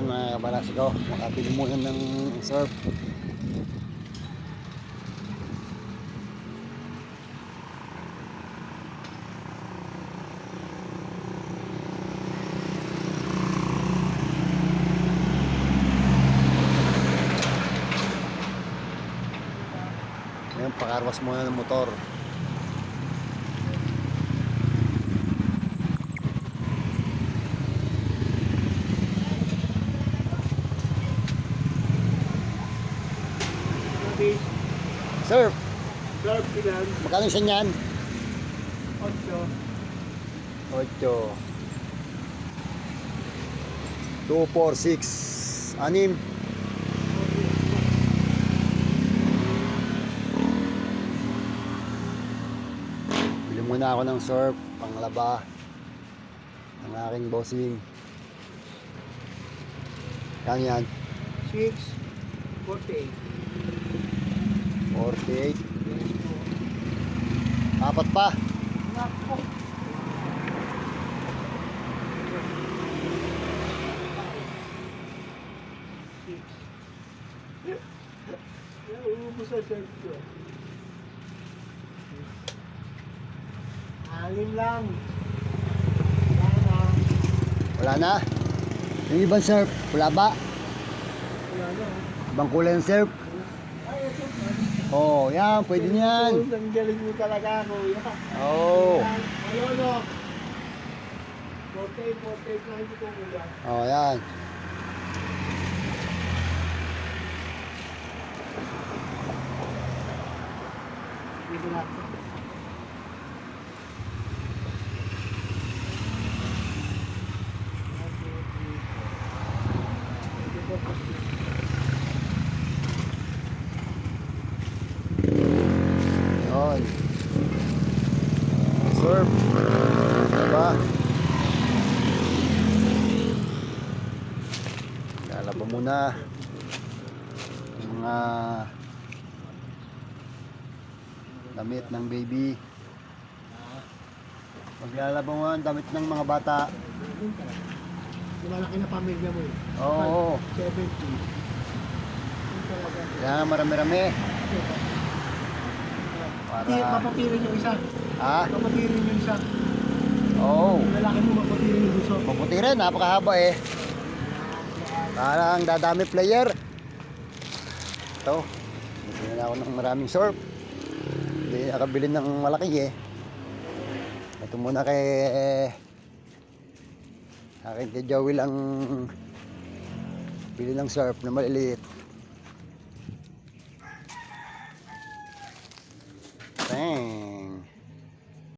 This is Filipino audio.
Ayan mga kabarasiko, makapili muna ng surf. Ngayon pakarwas muna ng motor. Surf. Surf ilan? Magkano isa niyan? 8. 8. 2, 4, 6. 6. Bili muna ako ng surf, panglaba ng aking bossing. Yan yan. 6, 48. 48. Apat pa. Nako. Ubus sa surf ko. 6 lang. Wala na. Yung ibang surf, wala ba? Wala na. Ibang kulay ng surf. Ay, ito. Oh, yan, pwede niyan. Ang galing mo talaga, kuya. Oh. Ayun, o. 48 na hindi ko kuya. Oh, yan. Dito na. Yun. Surf. Diba? Lalaba muna yung mga damit ng baby. Maglalaba mo ang damit ng mga bata. Malaki na pamilya mo eh. Oo. 70. Kaya marami-rami. Mapatirin yung isa. Ha? Mapatirin yung isa. Oo. Yung lalaki mo mapatirin yung gusto. Mabuti rin, napakahaba eh. Parang dadami player. Ito. Bili na ako ng maraming surf. Hindi nakabili ng malaki eh. Ito muna kay akin kay Joey lang bili ng surf na maliliit. Bang.